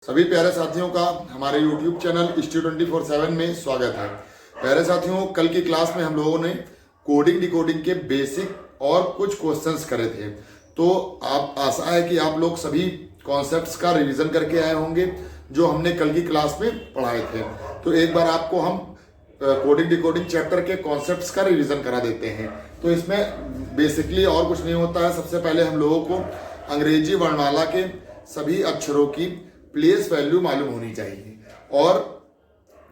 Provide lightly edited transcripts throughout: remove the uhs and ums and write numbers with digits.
सभी प्यारे साथियों का हमारे YouTube चैनल Stu24/7 में स्वागत है। प्यारे साथियों, कल की क्लास में हम लोगों ने कोडिंग डिकोडिंग के बेसिक और कुछ क्वेश्चंस करे थे। तो आप आशा है कि आप लोग सभी कॉन्सेप्ट्स का रिवीजन करके आए होंगे जो हमने कल की क्लास में पढ़ाए थे। तो एक बार आपको हम कोडिंग डिकोडिंग चैप्टर के कॉन्सेप्ट्स का रिवीजन करा देते हैं। तो इसमें बेसिकली और कुछ नहीं होता है। सबसे पहले हम लोगों को अंग्रेजी वर्णमाला के सभी अक्षरों की प्लेस वैल्यू मालूम होनी चाहिए। और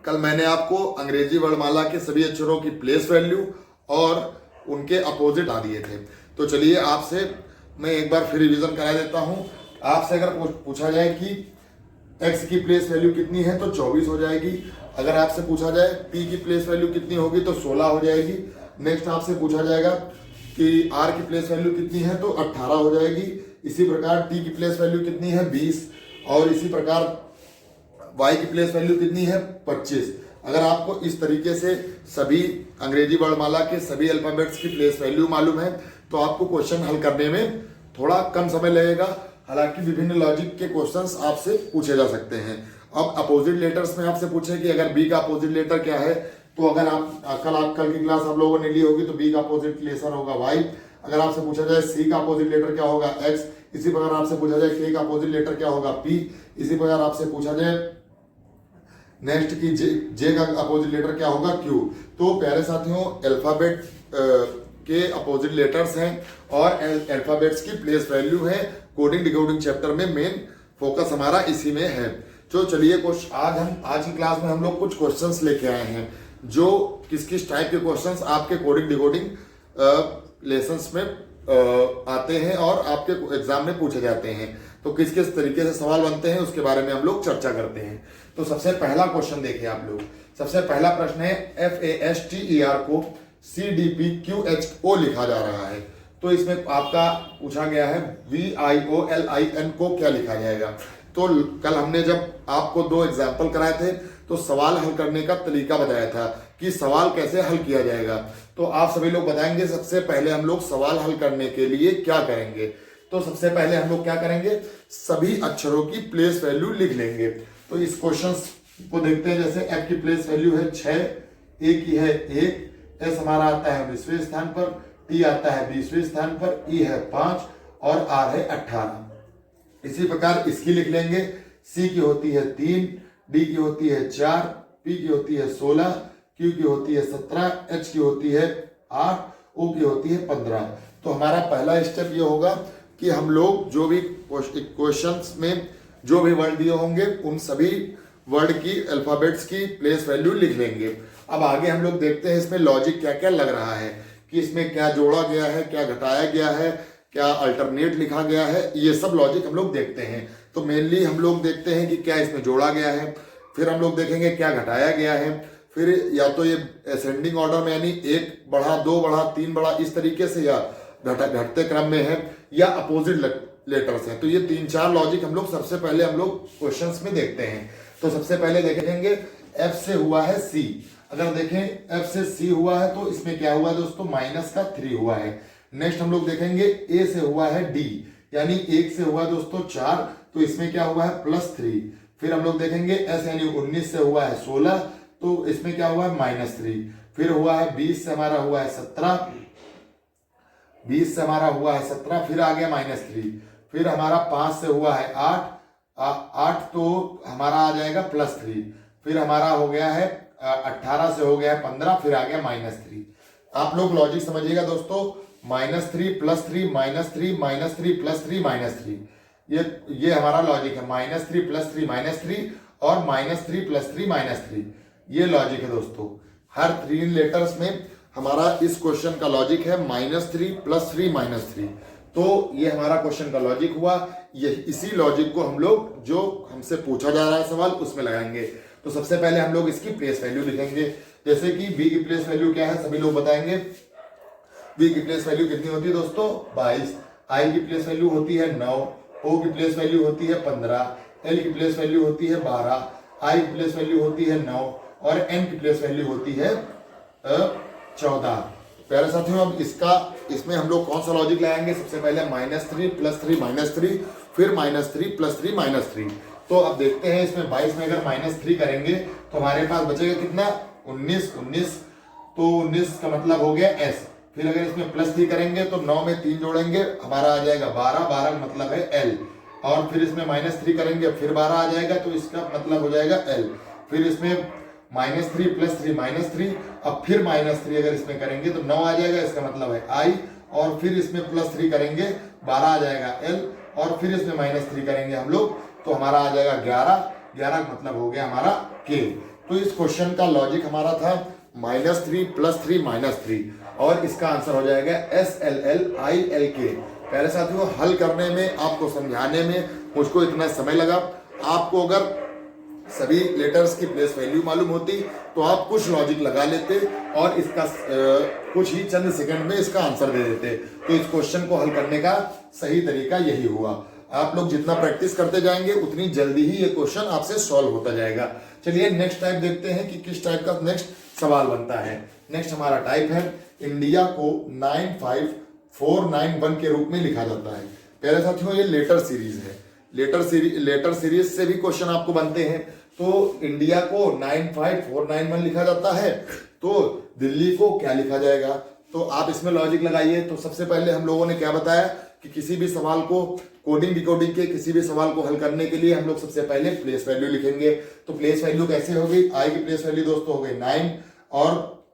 कल मैंने आपको अंग्रेजी वर्णमाला के सभी अक्षरों की प्लेस वैल्यू और उनके अपोजिट बता दिए थे। तो चलिए आपसे मैं एक बार फिर रिवीजन करा देता हूं। आपसे अगर पूछा जाए कि x की प्लेस वैल्यू कितनी है तो 24 हो जाएगी। अगर आपसे पूछा जाए p की प्लेस वैल्यू कितनी होगी तो 16 हो जाएगी। नेक्स्ट आपसे पूछा जाएगा कि r की प्लेस वैल्यू कितनी है तो 18 हो जाएगी। इसी प्रकार t की प्लेस वैल्यू कितनी है 20 और इसी प्रकार y की प्लेस वैल्यू कितनी है 25। अगर आपको इस तरीके से सभी अंग्रेजी वर्णमाला के सभी अल्फाबेट्स की प्लेस वैल्यू मालूम है तो आपको क्वेश्चन हल करने में थोड़ा कम समय लगेगा। हालांकि विभिन्न लॉजिक के क्वेश्चंस आपसे पूछे जा सकते हैं। अब अपोजिट लेटर्स में आपसे पूछे कि अगर b का अपोजिट लेटर क्या है, तो अगर आप कल की क्लास आप लोगों ने ली होगी तो b का अपोजिट लेटर होगा y। अगर आपसे पूछा जाए c का अपोजिट लेटर क्या होगा x। इसी प्रकार आपसे पूछा जाए k का अपोजिट लेटर क्या होगा p। इसी प्रकार आपसे पूछा जाए नेक्स्ट की j का अपोजिट लेटर क्या होगा q। तो प्यारे साथियों, अल्फाबेट के अपोजिट लेटर्स हैं और अल्फाबेट्स की प्लेस वैल्यू है। कोडिंग डिकोडिंग चैप्टर में मेन फोकस हमारा इसी में है। तो चलिए आज की क्लास में हम लोग कुछ क्वेश्चंस लेके आए हैं जो किस टाइप के क्वेश्चंस आपके कोडिंग डिकोडिंग लेसन्स में आते हैं और आपके एग्जाम में पूछे जाते हैं। तो किस किस तरीके से सवाल बनते हैं उसके बारे में हम लोग चर्चा करते हैं। तो सबसे पहला क्वेश्चन देखिए आप लोग। सबसे पहला प्रश्न है FASTER को CDPQHO लिखा जा रहा है। तो इसमें आपका पूछा गया है VIOLIN को क्या लिखा जाएगा। तो कल हमने जब आपको 2 एग्जाम्पल कराए थे तो सवाल हल करने का तरीका बताया था कि सवाल कैसे हल किया जाएगा। तो आप सभी लोग बताएंगे सबसे पहले हम लोग सवाल हल करने के लिए क्या करेंगे। तो सबसे पहले हम लोग क्या करेंगे, सभी अक्षरों की प्लेस वैल्यू लिख लेंगे। तो इस क्वेश्चन को देखते हैं। जैसे f की प्लेस वैल्यू है 6, a की है 1, s हमारा आता है 19वें स्थान पर, t आता है 20वें स्थान पर, e है 5 और r है 18। इसी प्रकार इसकी लिख लेंगे। c की होती है 3, d की होती है 4, p की होती है 16, q की होती है 17, h की होती है 8, o की होती है 15। तो हमारा पहला स्टेप ये होगा कि हम लोग जो भी क्वेश्चंस में जो भी वर्ड दिए होंगे उन सभी वर्ड की अल्फाबेट्स की प्लेस वैल्यू लिख लेंगे। अब आगे हम लोग देखते हैं इसमें लॉजिक क्या क्या लग रहा है कि इसमें क्या जोड़ा गया है, क्या घटाया गया है, क्या अल्टरनेट लिखा गया है। ये सब लॉजिक हम लोग देखते हैं। तो मेनली हम लोग देखते हैं कि क्या इसमें जोड़ा गया है, फिर हम लोग देखेंगे क्या घटाया गया है, फिर या तो ये असेंडिंग ऑर्डर में यानी 1 बढ़ा 2 बढ़ा 3 बढ़ा इस तरीके से, या घटते क्रम में है, या अपोजिट लेटर्स हैं। तो ये 3-4 लॉजिक हम लोग सबसे पहले हम लोग क्वेश्चंस में देखते हैं। तो सबसे पहले देखेंगे F से हुआ है C। अगर देखें F से C हुआ है तो इसमें क्या हुआ दोस्तों, माइनस का 3 हुआ है। नेक्स्ट हम लोग देखेंगे A से हुआ है D, यानी 1 से हुआ दोस्तों 4, तो इसमें क्या हुआ है +3। फिर हम लोग देखेंगे S यानी 19 से हुआ है 16, तो इसमें क्या हुआ है -3। फिर हुआ है 20 से हमारा हुआ है 17, 20 से हमारा हुआ है 17, फिर आ गया -3। फिर हमारा 5 से हुआ है 8 तो हमारा आ जाएगा +3। फिर हमारा हो गया है 18 से हो गया है 15, फिर आ गया -3। आप लोग लॉजिक समझिएगा दोस्तों, -3 +3 -3 -3 +3 -3, ये हमारा लॉजिक है। -3 +3 -3 और -3 +3 -3, ये लॉजिक है दोस्तों। हर 3 लेटर्स में हमारा इस क्वेश्चन का लॉजिक है -3 +3 -3। तो ये हमारा क्वेश्चन का लॉजिक हुआ। ये इसी लॉजिक को हम लोग जो हमसे पूछा जा रहा है सवाल उसमें लगाएंगे। तो सबसे पहले हम लोग इसकी प्लेस वैल्यू लिखेंगे। जैसे कि b की प्लेस वैल्यू क्या है सभी लोग बताएंगे। b की प्लेस वैल्यू कितनी होती है दोस्तों 22, i की प्लेस वैल्यू होती है 9, o की प्लेस वैल्यू होती है 15, l की प्लेस वैल्यू होती है 12, i की प्लेस वैल्यू होती है 9 और n की प्लेस वैल्यू होती है 14। प्यारे साथियों, अब इसमें हम लोग कौन सा लॉजिक लगाएंगे। सबसे पहले -3 +3 -3, फिर -3 +3 -3। तो अब देखते हैं इसमें 22 में अगर -3 करेंगे तो हमारे पास बचेगा कितना, 19, तो 19 का मतलब हो गया S। फिर अगर इसमें +3 करेंगे तो 9 में 3 जोड़ेंगे हमारा आ जाएगा 12 का मतलब है L। और फिर इसमें -3 करेंगे फिर 12 आ जाएगा तो इसका मतलब हो जाएगा L। फिर इसमें -3 +3 -3, अब फिर -3 अगर इसमें करेंगे तो 9 आ जाएगा, इसका मतलब है I। और फिर इसमें +3 करेंगे 12 आ जाएगा L। और फिर इसमें -3 करेंगे हम लोग तो हमारा आ जाएगा 11 का मतलब हो गया हमारा K। तो इस क्वेश्चन का लॉजिक हमारा था -3 +3 -3, और इसका आंसर हो जाएगा SLLILK। पहले साथियों हल करने में, आपको समझाने में मुझको इतना समय लगा। आपको अगर सभी लेटर्स की प्लेस वैल्यू मालूम होती तो आप कुछ लॉजिक लगा लेते और इसका कुछ ही चंद सेकंड में इसका आंसर दे देते। तो इस क्वेश्चन को हल करने का सही तरीका यही हुआ। आप लोग जितना प्रैक्टिस करते जाएंगे उतनी जल्दी ही ये क्वेश्चन आपसे सॉल्व होता जाएगा। चलिए नेक्स्ट टाइप देखते हैं कि किस टाइप का नेक्स्ट सवाल बनता है। नेक्स्ट हमारा टाइप है, इंडिया को 95491 के रूप में लिखा जाता है। पहले साथियों ये लेटर सीरीज है, लेटर सीरीज से भी क्वेश्चन आपको बनते हैं। तो इंडिया को 95491 लिखा जाता है, तो दिल्ली को क्या लिखा जाएगा, तो आप इसमें लॉजिक लगाइए। तो सबसे पहले हम लोगों ने क्या बताया कि किसी भी सवाल को कोडिंग डिकोडिंग के किसी भी सवाल को हल करने के लिए हम लोग सबसे पहले प्लेस वैल्यू लिखेंगे। तो प्लेस वैल्यू कैसे हो गई, आई की प्लेस वैल्यू दोस्तों हो गई 9, और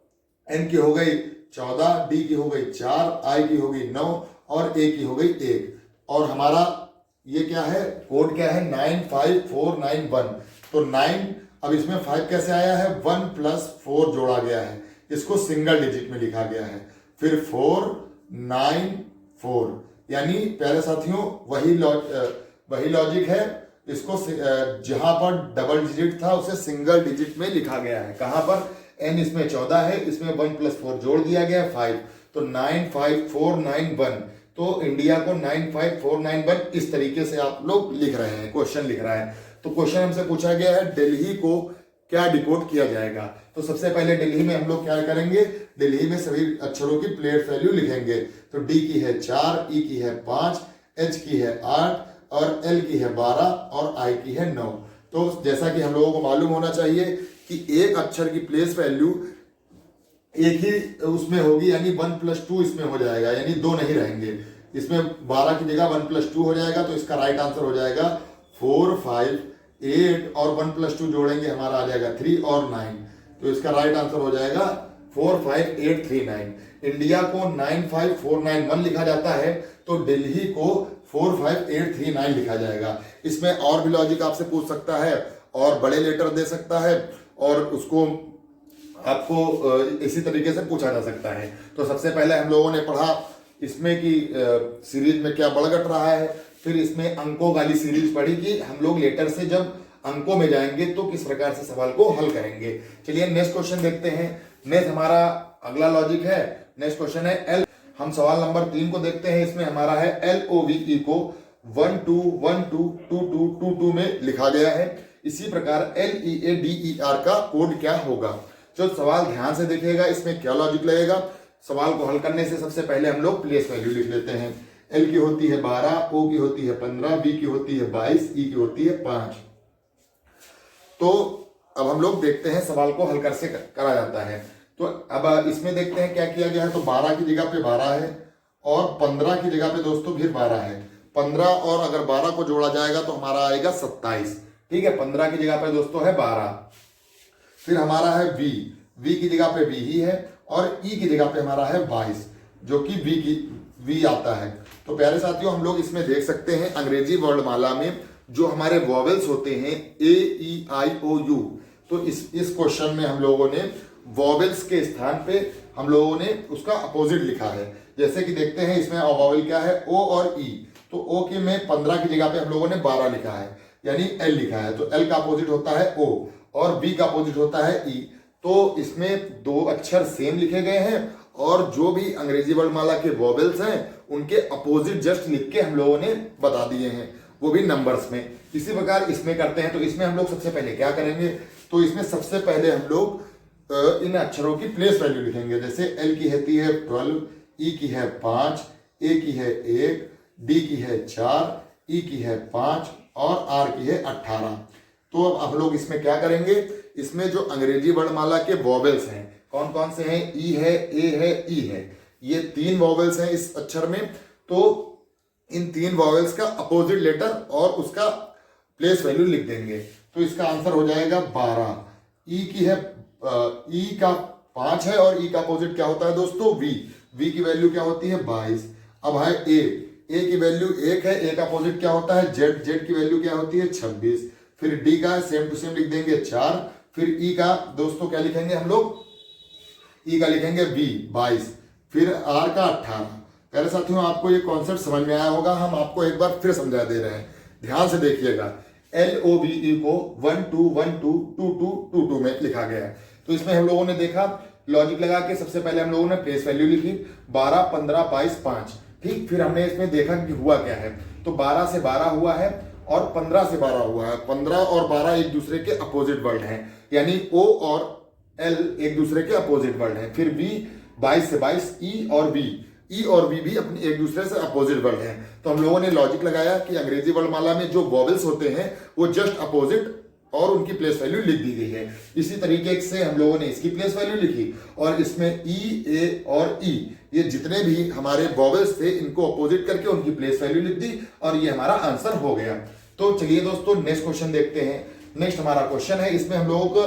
एन की हो गई 14, डी की हो गई 4, आई की हो गई 9 और ए की हो गई 1। और हमारा ये क्या है, कोड क्या है 95491। तो 9, अब इसमें 5 कैसे आया है, 1 + 4 जोड़ा गया है, इसको सिंगल डिजिट में लिखा गया है। फिर 494, यानी प्यारे साथियों वही लॉजिक है। इसको जहां पर डबल डिजिट था उसे सिंगल डिजिट में लिखा गया है। कहां पर, n इसमें 14 है, इसमें 1 + 4 जोड़ दिया गया है 5, तो 95491। तो इंडिया को 95491 इस तरीके से आप लोग लिख रहे हैं, क्वेश्चन लिख रहा है। तो क्वेश्चन हमसे पूछा गया है दिल्ली को क्या डिकोड किया जाएगा। तो सबसे पहले दिल्ली में हम लोग क्या करेंगे, दिल्ली में सभी अक्षरों की प्लेस वैल्यू लिखेंगे। तो डी की है 4, ई की है 5, एच की है 8 और एल की है 12 और आई की है 9। तो जैसा कि हम लोगों को मालूम होना चाहिए कि एक अक्षर की प्लेस वैल्यू एक ही उसमें होगी, यानी 1 + 2 इसमें हो जाएगा, यानी 2 नहीं रहेंगे। इसमें 12 की जगह 1 + 2 हो जाएगा, तो इसका राइट आंसर हो जाएगा 4, 5, 8 और 1 + 2 जोड़ेंगे हमारा आ जाएगा 3 और 9। तो इसका राइट आंसर हो जाएगा 45839। इंडिया को 95491 लिखा जाता है, तो दिल्ली को 45839 लिखा जाएगा। इसमें और भी लॉजिक आपसे पूछ सकता है और बड़े लेटर दे सकता है, और उसको आपको इसी तरीके से पूछा जा सकता है। तो सबसे पहले हम लोगों ने पढ़ा इसमें कि सीरीज में क्या बढ़ घट रहा है। फिर इसमें अंकों वाली सीरीज पढ़ी कि हम लोग लेटर से जब अंकों में जाएंगे तो किस प्रकार से सवाल को हल करेंगे। चलिए नेक्स्ट क्वेश्चन देखते हैं। नेक्स्ट हमारा अगला लॉजिक है, नेक्स्ट क्वेश्चन है एल। हम सवाल नंबर 3 को देखते हैं। इसमें हमारा है LOVE को 12122222 में लिखा गया है। इसी प्रकार LEADER का कोड क्या होगा। जो सवाल ध्यान से देखिएगा इसमें क्या लॉजिक लगेगा। सवाल को हल करने से सबसे पहले हम लोग प्लेस वैल्यू लिख लेते हैं। एल की होती है 12, ओ की होती है 15, बी की होती है 22, ई की होती है 5। तो अब हम लोग देखते हैं सवाल को हल कैसे करा जाता है। तो अब इसमें देखते हैं क्या किया गया है। तो 12 की जगह पे 12 है और 15 की जगह पे दोस्तों फिर 12 है। 15 और अगर 12 को जोड़ा जाएगा तो हमारा आएगा 27। ठीक है, 15 की जगह पे दोस्तों है 12। फिर हमारा है वी की जगह पे वी ही है, और ई की जगह पे हमारा है 22, जो कि वी आता है। तो प्यारे साथियों हम लोग इसमें देख सकते हैं अंग्रेजी वर्णमाला में जो हमारे वॉवेल्स होते हैं AEIOU, तो इस क्वेश्चन में हम लोगों ने वॉवेल्स के स्थान पे हम लोगों ने उसका अपोजिट लिखा है। जैसे कि देखते हैं इसमें वॉवेल क्या है, O और E। तो O के में 15 की जगह पे हम लोगों ने 12 लिखा है, यानी L लिखा है। तो L का अपोजिट होता है O और B का अपोजिट होता है E। तो इसमें 2 अक्षर सेम लिखे गए हैं, और जो भी अंग्रेजी वर्णमाला के वॉवेल्स हैं उनके अपोजिट जस्ट लिख के हम लोगों ने बता दिए हैं, वो भी नंबर्स में। इसी प्रकार इसमें करते हैं। तो इसमें हम लोग सबसे पहले क्या करेंगे, तो इसमें सबसे पहले हम लोग इन अक्षरों की प्लेस वैल्यू लिखेंगे। जैसे एल की होती है 12, ई की है 5, ए की है 1, डी की है 4, ई की है 5 और आर की है 18। तो अब हम लोग इसमें क्या करेंगे, इसमें जो अंग्रेजी वर्णमाला के वॉवेल्स हैं कौन कौन से हैं, ई है, ए है, ई है, ये 3 वॉवेल्स हैं इस अक्षर में। तो इन 3 वॉवेल्स का अपोजिट लेटर और उसका प्लेस वैल्यू लिख देंगे। तो इसका आंसर हो जाएगा 12। ई की है, ई का 5 है और ई का अपोजिट क्या होता है दोस्तों, वी। वी की वैल्यू क्या होती है 22। अब है ए, ए की वैल्यू 1 है, ए का अपोजिट क्या होता है जेड, जेड की वैल्यू क्या होती है 26। फिर डी का सेम टू सेम लिख देंगे 4। फिर ई का दोस्तों क्या लिखेंगे हम लोग, ई का लिखेंगे वी 22। फिर आर का 18। पहले साथियों आपको ये कॉन्सेप्ट समझ में आया होगा, हम आपको एक बार फिर समझा दे रहे हैं, ध्यान से देखिएगा। LOVE को 1 2 1 2 2 2 2 2 में लिखा गया है। तो इसमें हम लोगों ने देखा, लॉजिक लगा के सबसे पहले हम लोगों ने प्लेस वैल्यू लिखी 12 15 22 5, ठीक। फिर हमने इसमें देखा कि हुआ क्या है, तो 12 से 12 हुआ है और 15 से 12 हुआ है। 15 और 12 एक दूसरे के अपोजिट वर्ड हैं, यानी O और L एक दूसरे के अपोजिट वर्ड हैं। फिर V 22 से 22, E और V, ई और वी भी अपनी एक दूसरे से अपोजिट वर्ड हैं। तो हम लोगों ने लॉजिक लगाया कि अंग्रेजी वर्णमाला में जो वॉवेल्स होते हैं वो जस्ट अपोजिट और उनकी प्लेस वैल्यू लिख दी गई है। इसी तरीके से हम लोगों ने इसकी प्लेस वैल्यू लिखी और इसमें ई, ए और ई ये जितने भी हमारे वॉवेल्स थे इनको अपोजिट करके उनकी प्लेस वैल्यू लिख दी और ये हमारा आंसर हो गया। तो चलिए दोस्तों नेक्स्ट क्वेश्चन देखते हैं। नेक्स्ट हमारा क्वेश्चन है, इसमें हम लोगों को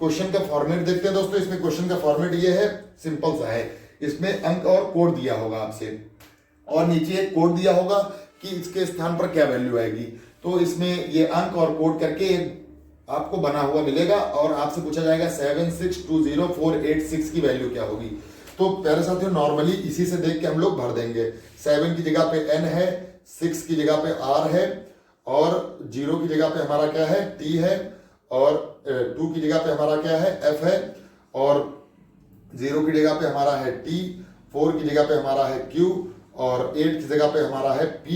क्वेश्चन का फॉर्मेट देखते हैं दोस्तों। इसमें क्वेश्चन का फॉर्मेट ये है, सिंपल सा है। इसमें अंक और कोड दिया होगा आपसे और नीचे एक कोड दिया होगा कि इसके स्थान पर क्या वैल्यू आएगी। तो इसमें ये अंक और कोड करके आपको बना हुआ मिलेगा और आपसे पूछा जाएगा 7620486 की वैल्यू क्या होगी। तो प्यारे साथियों नॉर्मली इसी से देख के हम लोग भर देंगे। 7 की जगह पे n है, 6 की जगह पे r है और 0 की जगह पे हमारा क्या है t है और 2 की जगह पे हमारा क्या है f है और 0 की जगह पे हमारा है t, 4 की जगह पे हमारा है q और 8 की जगह पे हमारा है p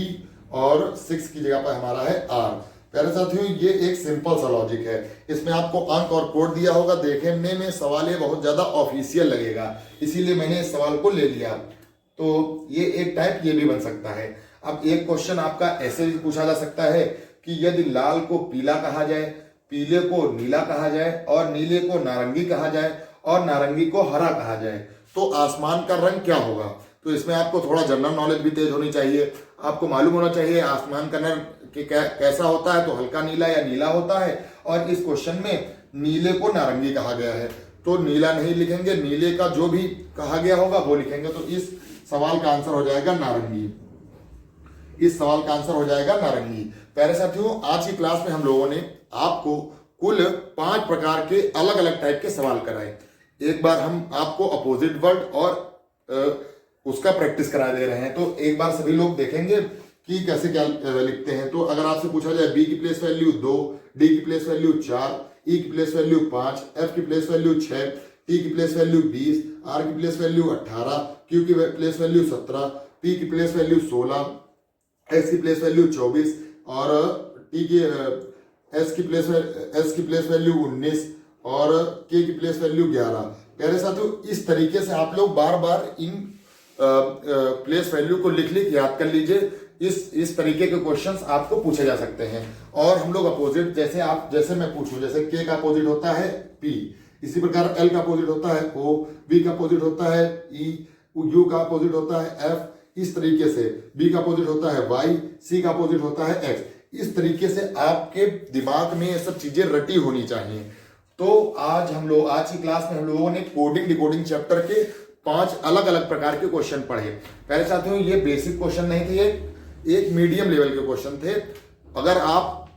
और 6 की जगह पे हमारा है r। प्यारे साथियों ये एक सिंपल सा लॉजिक है। इसमें आपको अंक और कोड दिया होगा। देखने में सवाल ये बहुत ज्यादा ऑफिशियल लगेगा, इसीलिए मैंने इस सवाल को ले लिया। तो ये एक टाइप ये भी बन सकता है। अब एक क्वेश्चन आपका ऐसे भी पूछा जा सकता है कि यदि लाल को पीला कहा जाए, पीले को नीला कहा जाए और नीले को नारंगी कहा जाए और नारंगी को हरा कहा जाए तो आसमान का रंग क्या होगा। तो इसमें आपको थोड़ा जनरल नॉलेज भी तेज होनी चाहिए। आपको मालूम होना चाहिए आसमान का रंग कैसा होता है, तो हल्का नीला या नीला होता है। और इस क्वेश्चन में नीले को नारंगी कहा गया है तो नीला नहीं लिखेंगे, नीले का जो भी कहा गया होगा वो लिखेंगे। तो इस सवाल का आंसर हो जाएगा नारंगी। इस सवाल का आंसर हो जाएगा नारंगी। प्यारे साथियों आज की क्लास में हम लोगों ने आपको कुल 5 प्रकार के अलग अलग टाइप के सवाल कराए। एक बार हम आपको अपोजिट वर्ड और उसका प्रैक्टिस करा दे रहे हैं। तो एक बार सभी लोग देखेंगे कि कैसे क्या लिखते हैं। तो अगर आपसे पूछा जाए बी की प्लेस वैल्यू 2, डी की प्लेस वैल्यू 4, ई की प्लेस वैल्यू 5, एफ की प्लेस वैल्यू 6, टी की प्लेस वैल्यू 20, आर की प्लेस वैल्यू 18, क्यू की प्लेस वैल्यू 17, पी की प्लेस वैल्यू 16, एस की प्लेस वैल्यू 24 और टी की एस की प्लेस वैल्यू 19 और के की प्लेस वैल्यू 11। प्यारे साथियों इस तरीके से आप लोग बार बार इन प्लेस वैल्यू को लिख याद कर लीजिए। इस तरीके के क्वेश्चंस आपको पूछे जा सकते हैं। और हम लोग अपोजिट जैसे मैं पूछूं, जैसे के का अपोजिट होता है पी, इसी प्रकार एल का अपोजिट होता है ओ, बी का अपोजिट होता है ई, यू का अपोजिट होता है एफ, इस तरीके से बी का अपोजिट होता है वाई, सी का अपोजिट होता है एक्स। इस तरीके से आपके दिमाग में ये सब चीजें रटी होनी चाहिए। तो आज की क्लास में हम लोगों ने कोडिंग डिकोडिंग चैप्टर के 5 अलग अलग प्रकार के क्वेश्चन पढ़े। पहले साथियों ये बेसिक क्वेश्चन नहीं थे, एक मीडियम लेवल के क्वेश्चन थे। अगर आप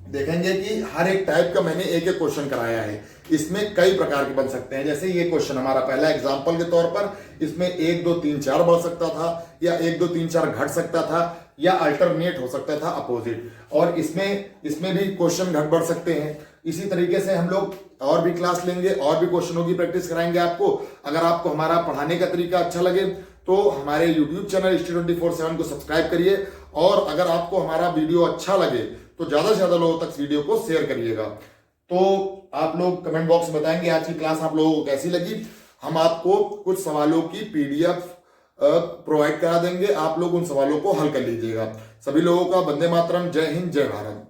देखेंगे कि हर एक टाइप का मैंने एक एक क्वेश्चन कराया है, इसमें कई प्रकार के बन सकते हैं। जैसे ये क्वेश्चन हमारा पहला एग्जांपल के तौर पर, इसमें 1 2 3 4 बढ़ सकता था या 1 2 3 4 घट सकता था या अल्टरनेट हो सकता था अपोजिट, और इसमें भी क्वेश्चन घट बढ़ सकते हैं। इसी तरीके से हम लोग और भी क्लास लेंगे और भी क्वेश्चनों की प्रैक्टिस कराएंगे आपको। अगर आपको हमारा पढ़ाने का तरीका अच्छा लगे तो हमारे YouTube चैनल History24/7 को सब्सक्राइब करिए और अगर आपको हमारा वीडियो अच्छा लगे तो ज्यादा से ज्यादा लोगों तक वीडियो को शेयर करिएगा। तो आप लोग कमेंट बॉक्स में बताएंगे आज की क्लास आप लोगों को कैसी लगी। हम आपको कुछ सवालों की PDF प्रोवाइड करा देंगे, आप लोग उन सवालों को हल कर लीजिएगा। सभी लोगों का वंदे मातरम, जय हिंद, जय भारत।